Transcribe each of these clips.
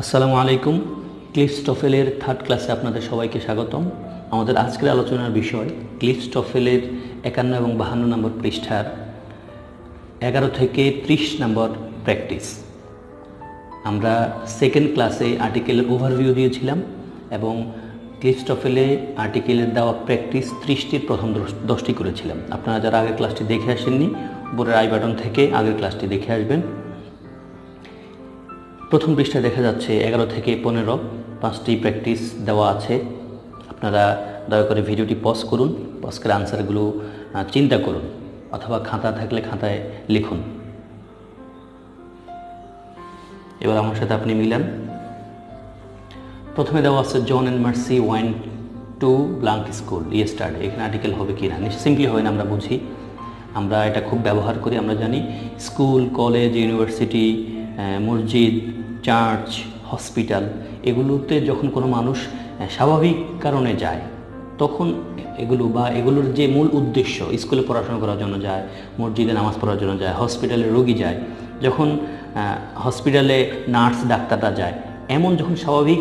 আসসালামু আলাইকুম। Cliffs টফেলের third ক্লাসে আপনাদের সবাইকে স্বাগতম। আমাদের আজকের আলোচনার বিষয় ক্লিফস টফেলের 51 এবং 52 নম্বর পৃষ্ঠার 11 থেকে 30 নম্বর প্র্যাকটিস। আমরা সেকেন্ড ক্লাসে আর্টিকেলের ওভারভিউ দিয়েছিলাম এবং ক্লিফস টফেলে আর্টিকেলের দেওয়া প্র্যাকটিস 30টির প্রথম 10টি করেছিলাম। আপনারা যারা আগের ক্লাসটি দেখে আসেননি, উপরের আই বাটন থেকে আগের ক্লাসটি দেখে আসবেন। প্রথম পৃষ্ঠায় দেখা যাচ্ছে 11 থেকে 15 5টি প্র্যাকটিস দেওয়া আছে। আপনারা দয়া করে ভিডিওটি পজ করুন, পজ করে আনসারগুলো চিন্তা করুন, অথবা খাতা থাকলে খাতায় লিখুন। এবার আমার সাথে আপনি মিলান। প্রথমে দেওয়া আছে John and Marcy went to blank school yesterday. এখানে আর্টিকেল হবে কি না? সিম্পলি হয় না, আমরা বুঝি, আমরা এটা খুব ব্যবহার করি। আমরা জানি স্কুল, কলেজ, ইউনিভার্সিটি, মসজিদ, চার্চ, হসপিটাল, এগুলোতে যখন কোনো মানুষ স্বাভাবিক কারণে যায় তখন এগুলোর যে মূল উদ্দেশ্য, স্কুলে পড়াশোনা করার জন্য যায়, মসজিদে নামাজ পড়ার জন্য যায়, হসপিটালে রোগী যায়, যখন হসপিটালে নার্স ডাক্তাররা যায়, এমন যখন স্বাভাবিক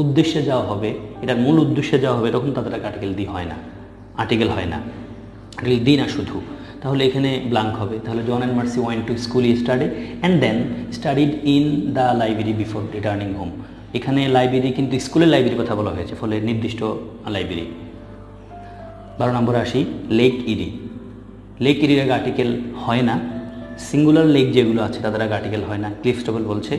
উদ্দেশ্যে যাওয়া হবে, এটার মূল উদ্দেশ্যে যাওয়া হবে, তখন তাদের আর্টিকেল ডি হয় না, আর্টিকেল ডি না শুধু। তাহলে এখানে ব্লাঙ্ক হবে। তাহলে John and Marcy went to school yesterday and then studied in the library before returning home. এখানে লাইব্রেরি কিন্তু স্কুলের লাইব্রেরির কথা বলা হয়েছে, ফলে নির্দিষ্ট লাইব্রেরি। 12 নম্বরে আসি, লেক ইরি। লেক ইরির আগে আর্টিকেল হয় না, সিঙ্গুলার লেক যেগুলো আছে তাদের আগে আর্টিকেল হয় না। ক্লিফস টফেল বলছে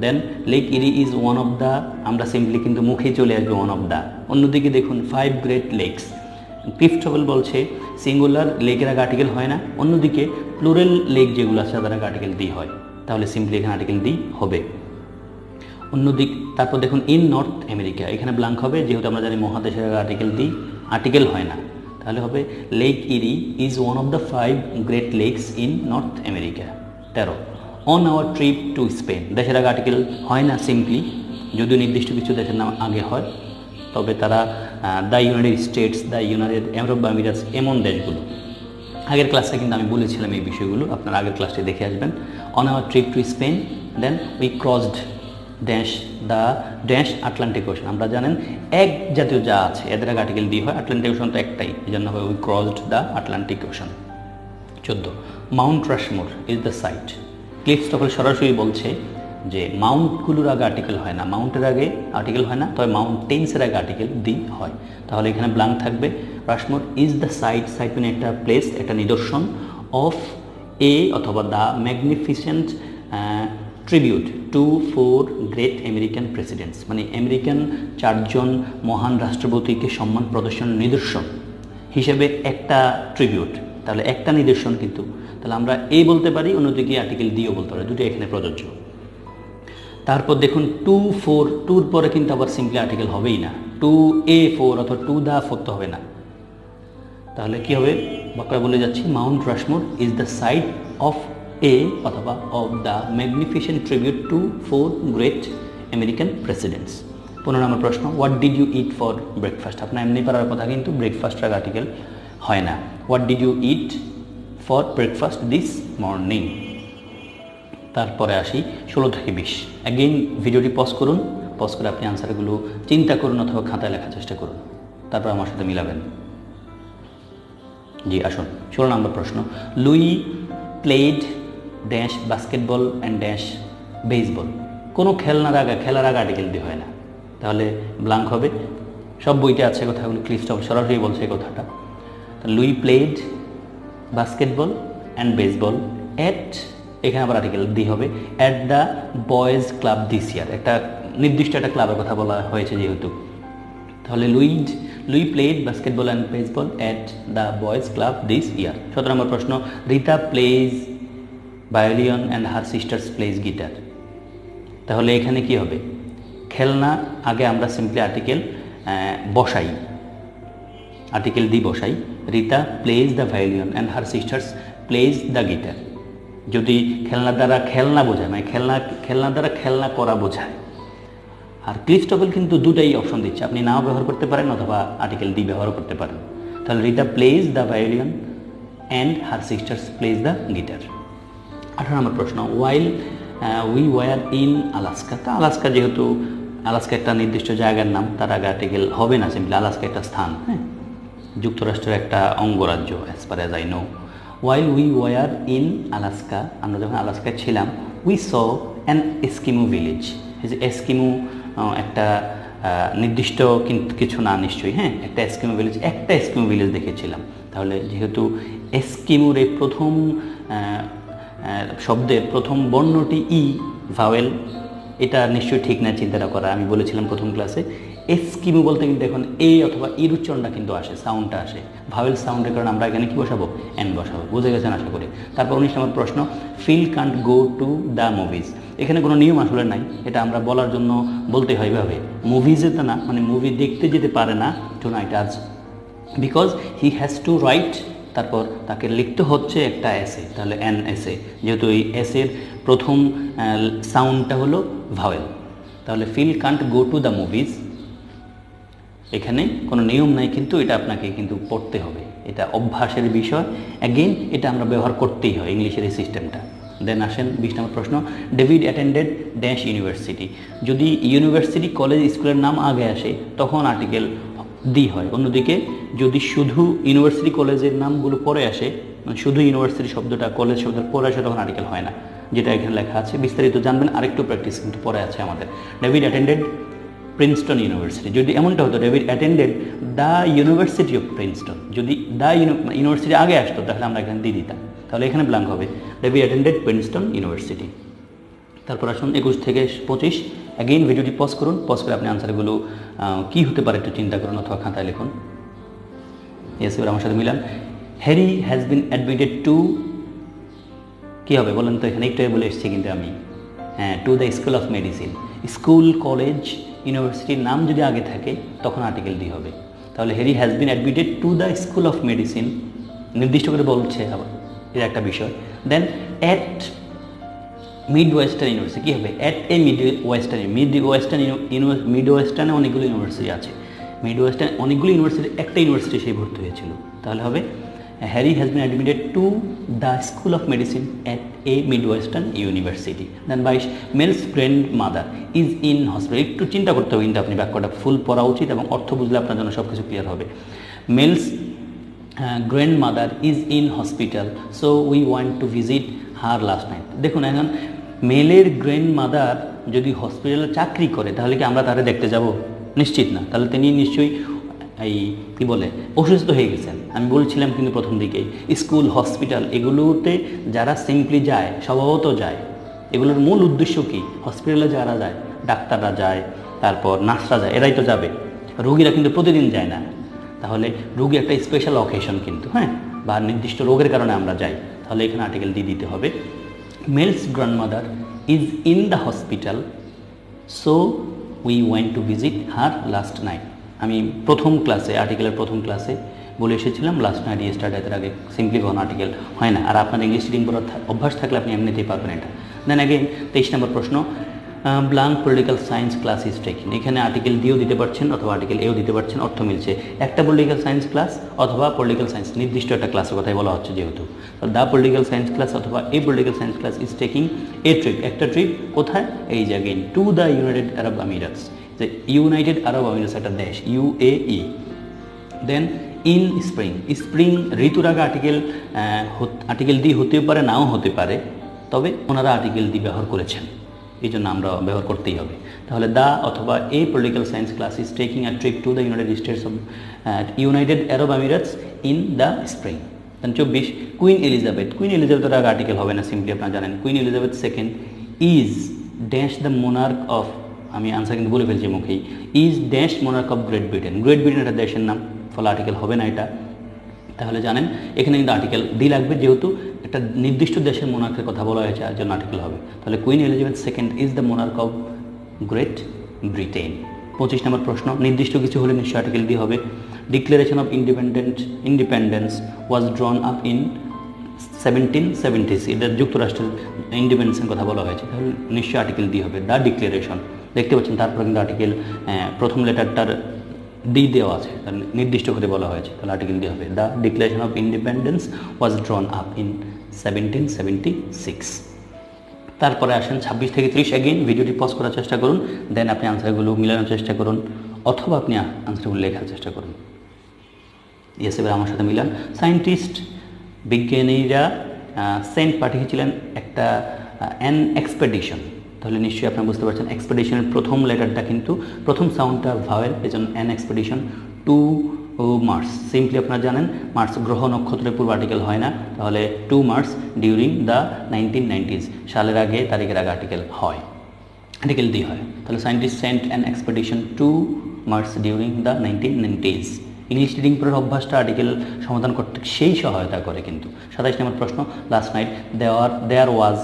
দেন lake Erie is one of the, আমরা সিম্পলি কিন্তু মুখে চলে আসবে ওয়ান অফ দ্য। অন্যদিকে দেখুন 5 গ্রেট লেকস। ক্লিফস টফেল বলছে সিঙ্গুলার লেকের আগে আর্টিকেল হয় না, অন্যদিকে প্লুরাল লেক যেগুলো আছে তাদের আগে আর্টিকেল ডি হয়। তাহলে সিম্পলি এখানে আর্টিকেল ডি হবে। অন্যদিক তারপর দেখুন ইন নর্থ আমেরিকা, এখানে ব্লাঙ্ক হবে, যেহেতু আমরা জানি মহাদেশের আগে আর্টিকেল ডি, আর্টিকেল হয় না। তাহলে হবে Lake Erie is one of the 5 great lakes in North America. 13 on our trip to Spain. দেশের আগে আর্টিকেল হয় না সিম্পলি, যদিও নির্দিষ্ট কিছু দেশের নাম আগে হয়, তবে তারা the United states, the United Arab আমিরাতস, এমন দেশগুলো। আগের ক্লাসে কিন্তু আমি বলেছিলাম এই বিষয়গুলো, আপনারা আগের ক্লাসটি দেখে আসবেন। On our trip to Spain then we crossed dash the dash Atlantic Ocean. আমরা জানেন এক জাতীয় যা আছে এদের আগে আর্টিকেল ডি হয়, আটলান্টিক ওশান তো একটাই, এই জন্য হবে we crossed the Atlantic Ocean. 14 Mount Rushmore is the site. Cliffs TOEFL সরাসরি বলছে যে মাউন্টগুলোর আগে আর্টিকেল হয় না, মাউন্টের আগে আর্টিকেল হয় না, তবে মাউন্টেন্সের আগে আর্টিকেল ডি হয়। তাহলে এখানে ব্লাঙ্ক থাকবে। Rushmore is the site, site মানে একটা প্লেস, একটা নিদর্শন, অফ এ অথবা the magnificent tribute to 4 great American presidents, মানে আমেরিকান 4 জন মহান রাষ্ট্রপতিকে সম্মান প্রদর্শনের নিদর্শন হিসেবে একটা ট্রিবিউট। তাহলে একটা নিদর্শন কিন্তু, তাহলে আমরা এ বলতে পারি, অন্যদিকে আর্টিকেল ডিও বলতে পারি, দুটো এখানে প্রযোজ্য। তারপর দেখুন 2-4, 2-র পরে কিন্তু আবার সিম্পলি আর্টিকেল হবেই না, 2A4 অথবা 2 দ্য 4 তো হবে না। তাহলে কি হবে? বাঁকড়া বলে যাচ্ছি, Mount Rushmore is the site of a অথবা of the magnificent tribute to 4 great American presidents. 15 নম্বর প্রশ্ন, what did you eat for breakfast. আপনার এমনি পারার কথা, কিন্তু ব্রেকফাস্টের আর্টিকেল হয় না। What did you eat for breakfast this morning. তারপরে আসি 16 থেকে 20। অ্যাগেইন ভিডিওটি পজ করুন, পজ করে আপনি আনসারগুলো চিন্তা করুন অথবা খাতায় লেখার চেষ্টা করুন, তারপর আমার সাথে মিলাবেন। জি আসুন, 16 নম্বর প্রশ্ন, Louis played dash basketball and dash baseball. কোনো খেলার আগে আর্টিকেল ডি হয় না, তাহলে ব্লাঙ্ক হবে। সব বইতে আছে কথাগুলো, ক্লিফস টফেল সরাসরি বলছে এই কথাটা। Louie played basketball and baseball at, এখানে আবার আর্টিকেল ডি হবে, at the boys club this year. একটা নির্দিষ্ট একটা ক্লাবের কথা বলা হয়েছে যেহেতু, তাহলে Louie played basketball and baseball at the boys club this year. 17 number প্রশ্ন, Rita plays violin and her sisters plays guitar. তাহলে এখানে কি হবে? খেলনা আগে আমরা সিম্পলি আর্টিকেল বসাই, আর্টিকেল ডি বসাই। Rita plays the violin and her sisters plays the guitar. যদি খেলনা দ্বারা খেলনা বোঝায়, মানে খেলনা দ্বারা খেলনা করা বোঝায়। আর ক্লিফস টফেল কিন্তু দুটাই অপশন দিচ্ছে, আপনি নাও ব্যবহার করতে পারেন অথবা আর্টিকেল ডি ব্যবহার করতে পারেন। তাহলে Rita plays the violin and her sisters plays the guitar. 18 number প্রশ্ন, while we were in Alaska. তা আলাস্কা যেহেতু আলাস্কা একটা নির্দিষ্ট জায়গার নাম, তার আগে আর্টিকেল হবে না, সিম্পলি আলাস্কা একটা স্থান, হ্যাঁ, যুক্তরাষ্ট্রের একটা অঙ্গরাজ্য as per as I know. While we were in Alaska, আমরা যখন আলাস্কায় ছিলাম, we saw an Eskimo village. এই যে এস্কিমো একটা নির্দিষ্ট কিন্তু কিছু না নিশ্চয়ই, হ্যাঁ, একটা এস্কিমো ভিলেজ, একটা এস্কিমো ভিলেজ দেখেছিলাম। তাহলে যেহেতু এস্কিমোর এই প্রথম শব্দের প্রথম বর্ণটি ই, ভাওয়েল, এটা নিশ্চয়ই ঠিক না চিন্তাটা করা। আমি বলেছিলাম প্রথম ক্লাসে এস্কিমো বলতে কিন্তু এখন এ অথবা ইর উচ্চারণটা কিন্তু আসে, সাউন্ডটা আসে, ভাওয়েল সাউন্ডের কারণে আমরা এখানে কি বসাবো, এন বসাবো। বুঝে গেছেন আশা করি। তারপর 19 নম্বর প্রশ্ন, Phil can't go to the movies. এখানে কোনো নিয়ম আসলে নাই, এটা আমরা বলার জন্য বলতে হয় এভাবে, মুভিজে তো না, মানে মুভি দেখতে যেতে পারে না টুনাইট আজ, because he has to right, তারপর তাকে লিখতে হচ্ছে একটা এসে, তাহলে অ্যান এসে, যেহেতু এই এসের প্রথম সাউন্ডটা হলো ভাওয়েল, তাহলে Phil can't go to the movies. এখানে কোনো নিয়ম নাই, কিন্তু এটা আপনাকে কিন্তু পড়তে হবে, এটা অভ্যাসের বিষয়। অ্যাগেন এটা আমরা ব্যবহার করতেই হয় ইংলিশের এই সিস্টেমটা। দেন আসেন 20 নম্বর প্রশ্ন, ডেভিড অ্যাটেন্ডেড ড্যাশ ইউনিভার্সিটি। যদি ইউনিভার্সিটি কলেজ স্কুলের নাম আগে আসে তখন আর্টিকেল দি হয়, অন্যদিকে যদি শুধু ইউনিভার্সিটি কলেজের নামগুলো পরে আসে, মানে শুধু ইউনিভার্সিটি শব্দটা কলেজ শব্দের পরে আসে, তখন আর্টিকেল হয় না, যেটা এখানে লেখা আছে। বিস্তারিত জানবেন, আরেকটু প্র্যাকটিস কিন্তু পরে আছে আমাদের। ডেভিড অ্যাটেন্ডেড প্রিন্সটন ইউনিভার্সিটি, যদি এমনটা হতো David attended the university of Princeton, যদি দ্য ইউনিভার্সিটি আগে আসতো তাহলে আমরা এখানে দিয়ে দিতাম, তাহলে এখানে ব্ল্যাঙ্ক হবে ডেভিড অ্যাটেন্ডেড প্রিন্সটন ইউনিভার্সিটি। তারপর আসুন 21 থেকে 25। অ্যাগেইন ভিডিওটি পজ করুন, পজ করে আপনি আনসারগুলো কী হতে পারে একটু চিন্তা করুন অথবা খাতায় লিখুন। ইয়েস, এবার আমার সাথে মিলান। Harry has been admitted to, কী হবে বলেন তো, এখানে একটু বলে এসেছি কিন্তু আমি, হ্যাঁ, two the school of medicine. School, college, ইউনিভার্সিটির নাম যদি আগে থাকে তখন আর্টিকেল দি হবে, তাহলে Harry has been admitted to the school of medicine, নির্দিষ্ট করে বলছে আবার, এর একটা বিষয়। Then at Midwestern university, কী হবে, অ্যাট এ মিড ওয়েস্টার্নে অনেকগুলো ইউনিভার্সিটি আছে, মিড ওয়েস্টার্ন অনেকগুলো ইউনিভার্সিটি, একটা ইউনিভার্সিটি সেই ভর্তি হয়েছিল, তাহলে হবে Harry has been admitted to the school of medicine at a Midwestern university. Then 22, Mel's grandmother is in hospital. একটু চিন্তা করতে হবে কিন্তু আপনি বাক্যটা ফুল পড়া উচিত এবং অর্থ বুঝলে আপনার জন্য সব কিছু ক্লিয়ার হবে। Mel's grandmother is in hospital, so we want to visit her last night. দেখুন, এখন মেলের গ্র্যান্ডমাদার যদি হসপিটালে চাকরি করে তাহলে কি আমরা তারা দেখতে যাব? নিশ্চিত না, তাহলে তিনি নিশ্চয়ই এই কী বলে অসুস্থ হয়ে গেছেন। আমি বলছিলাম কিন্তু প্রথম দিকেই, স্কুল, হসপিটাল এগুলোতে যারা সিম্পলি যায়, স্বভাবত যায়, এগুলোর মূল উদ্দেশ্য কী? হসপিটালে যারা যায়, ডাক্তাররা যায়, তারপর নার্সরা যায়, এরাই তো যাবে, রোগীরা কিন্তু প্রতিদিন যায় না। তাহলে রোগী একটা স্পেশাল অকেশন কিন্তু, হ্যাঁ, বা নির্দিষ্ট রোগের কারণে আমরা যাই, তাহলে এখানে আর্টিকেল দিয়ে দিতে হবে। Mel's grandmother is in the hospital, so we went to visit her last night. আমি প্রথম ক্লাসে, আর্টিকেলের প্রথম ক্লাসে বলে এসেছিলাম, লাস্ট নাইট ইয়েস্টারডে আগে সিম্পলি কোনো আর্টিকেল হয় না। আর আপনার ইংলিশ রিডিং করার অভ্যাস থাকলে আপনি এমনিতেই পারবেন এটা। দেন অ্যাগেন 23 নম্বর প্রশ্ন, blank political science class is taking. এখানে আর্টিকেল দিয়েও দিতে পারছেন অথবা আর্টিকেল এও দিতে পারছেন, অর্থ মিলছে। একটা পলিটিক্যাল সায়েন্স ক্লাস অথবা পলিটিক্যাল সায়েন্স, নির্দিষ্ট একটা ক্লাসের কথাই বলা হচ্ছে যেহেতু, দ্য পলিটিক্যাল সায়েন্স ক্লাস অথবা a political science class is taking a trip, একটা ট্রিপ কোথায়, এই যে again to the United Arab Emirates, যে ইউনাইটেড আরব আমিরাতস একটা দেশ, UAE। Then in spring, spring ঋতুর আগে আর্টিকেল দি হতেও পারে, নাও হতে পারে, তবে ওনারা আর্টিকেল দি ব্যবহার করেছেন, এই জন্য আমরা ব্যবহার করতেই হবে। তাহলে দ্য অথবা a political science class is taking a trip to the United Arab Emirates in the spring. Then 24, Queen Elizabeth. Queen এলিজাবেথের আগে আর্টিকেল হবে না, সিম্পলি আপনারা জানেন Queen Elizabeth second is dash the monarch of, আমি আনসার কিন্তু বলে ফেলছি মুখেই, is dash monarch of Great Britain. Great Britain একটা দেশের নাম, ফলে আর্টিকেল হবে না এটা। তাহলে জানেন এখানে কিন্তু আর্টিকেল দি লাগবে, যেহেতু একটা নির্দিষ্ট দেশের মোনার্কের কথা বলা হয়েছে, আর জন্য আর্টিকেল হবে। তাহলে queen Elizabeth second is the monarch of Great Britain. 25 নম্বর প্রশ্ন, নির্দিষ্ট কিছু হলে নিশ্চয় আর্টিকেল দি হবে। Declaration of independence was ড্রন up in 1770। এটা যুক্তরাষ্ট্রের ইন্ডিপেন্ডেন্সের কথা বলা হয়েছে, তাহলে নিশ্চয়ই আর্টিকেল দি হবে। দ্য ডিক্লারেশন, দেখতে পাচ্ছেন তারপরে কিন্তু আর্টিকেল প্রথম লেটারটার ডি দেওয়া আছে, নির্দিষ্ট করে বলা হয়েছে, তাহলে আর্টিকেল দিয়ে হবে। The declaration of independence was ড্রন up in 1776। তারপরে আসেন 26 থেকে 30 অ্যাগেইন ভিডিওটি পজ করার চেষ্টা করুন, দেন আপনি আনসারগুলো মিলানোর চেষ্টা করুন অথবা আপনি আনসারগুলো লেখার চেষ্টা করুন। ইয়েস, এবার আমার সাথে মিলান। সায়েন্টিস্ট বিজ্ঞানীরা সেন্ট পাঠিয়েছিলেন একটা অ্যান এক্সপেডিশন। তাহলে নিশ্চয়ই আপনারা বুঝতে পারছেন এক্সপেডিশনের প্রথম লেটারটা কিন্তু প্রথম সাউন্ডটা ভাওয়েল, এজন্য an expedition to Mars. Simply আপনারা জানেন মার্স গ্রহ নক্ষত্রের পূর্ব আর্টিকেল হয় না, তাহলে 2 মার্চ ডিউরিং দ্য 1990s, সালের আগে তারিখের আগে আর্টিকেল হয়, আর্টিকেল ডি হয়। তাহলে scientist sent an expedition to Mars during the 1990s। English reading পড়ার অভ্যাসটা আর্টিকেল সমাধান করতে সেই সহায়তা করে। কিন্তু 27 নম্বর প্রশ্ন, last night there was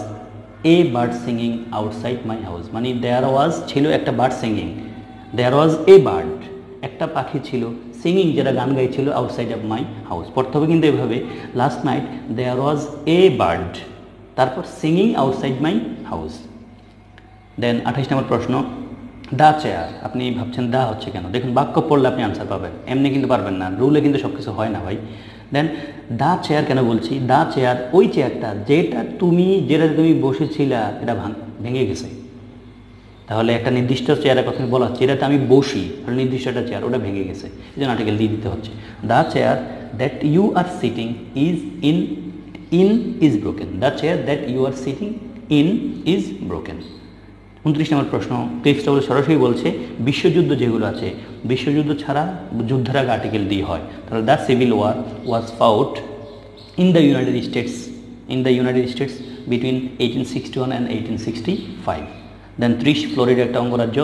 a bird singing outside my house. মানে দেয়ার ওয়াজ ছিল একটা bird singing, there was a bird একটা পাখি ছিল, সিঙ্গিং যেটা গান গাইছিল আউটসাইড অফ মাই হাউস। পড়তে হবে কিন্তু এভাবে, last night there was a bird, তারপর singing outside my house. Then 28 number প্রশ্ন, দ্য চেয়ার। আপনি ভাবছেন দা হচ্ছে কেন, দেখুন বাক্য পড়লে আপনি আনসার পাবেন, এমনি কিন্তু পারবেন না, রুলে কিন্তু সব কিছু হয় না ভাই। দেন দ্য চেয়ার কেন বলছি, দ্য চেয়ার ওই চেয়ারটা যেটাতে তুমি বসেছিলা এটা ভেঙে গেছে। তাহলে একটা নির্দিষ্ট চেয়ারের কথা বলা হচ্ছে, এটাতে আমি বসি, নির্দিষ্ট একটা চেয়ার ওটা ভেঙে গেছে, এই জন্য আর্টিকেল দিয়ে দিতে হচ্ছে। The chair that you are sitting is broken. The chair that you are sitting is broken. 29 number প্রশ্ন, ক্লিফস টোয়েফল সরাসরি বলছে বিশ্বযুদ্ধ যেগুলো আছে, বিশ্বযুদ্ধ ছাড়া যুদ্ধের আগে আর্টিকেল ডি হয়। তাহলে the civil war was fought in the United States between 1861 and 1865। Then 30 Florida একটা অঙ্গরাজ্য,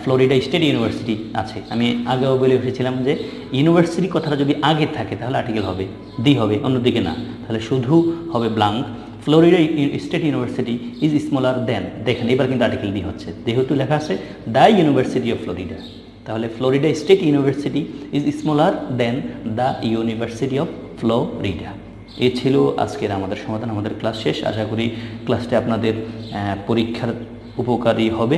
ফ্লোরিডা স্টেট ইউনিভার্সিটি আছে। আমি আগেও বলে এসেছিলাম যে ইউনিভার্সিটি কথাটা যদি আগে থাকে তাহলে আর্টিকেল হবে ডি হবে, অন্যদিকে না, তাহলে শুধু হবে blank. Florida state university is smaller দেন, দেখেন এবার কিন্তু আর্টিকেল ডি হচ্ছে, যেহেতু লেখা আছে দ্য ইউনিভার্সিটি অফ ফ্লোরিডা, তাহলে Florida state university is smaller then the university of Florida. এই ছিল আজকের আমাদের সমাধান। আমাদের ক্লাস শেষ, আশা করি ক্লাসটা আপনাদের পরীক্ষার উপকারী হবে।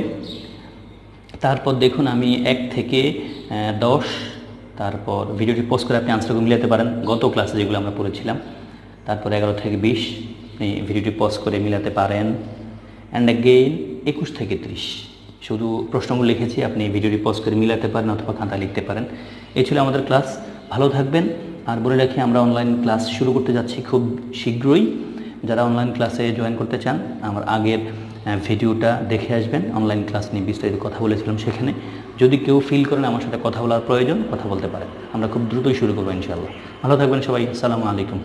তারপর দেখুন আমি 1 থেকে 10, তারপর ভিডিওটি পোস্ট করে আপনি আনসারগুলো মিলাতে পারেন গত ক্লাসে যেগুলো আমরা পড়েছিলাম। তারপর 11 থেকে 20 আপনি ভিডিওটি পজ করে মিলাতে পারেন। অ্যান্ড অ্যাগেইন 21 থেকে 30 শুধু প্রশ্নগুলো লিখেছি, আপনি ভিডিওটি পজ করে মিলাতে পারেন অথবা খাতায় লিখতে পারেন। এই ছিল আমাদের ক্লাস, ভালো থাকবেন। আর বলে রাখি আমরা অনলাইন ক্লাস শুরু করতে যাচ্ছি খুব শীঘ্রই। যারা অনলাইন ক্লাসে জয়েন করতে চান আমার আগের ভিডিওটা দেখে আসবেন, অনলাইন ক্লাস নিয়ে বিস্তারিত কথা বলেছিলাম সেখানে। যদি কেউ ফিল করেন আমার সাথে কথা বলার প্রয়োজন, কথা বলতে পারেন, আমরা খুব দ্রুতই শুরু করবো ইনশাআল্লাহ। ভালো থাকবেন সবাই, আসসালামু আলাইকুম।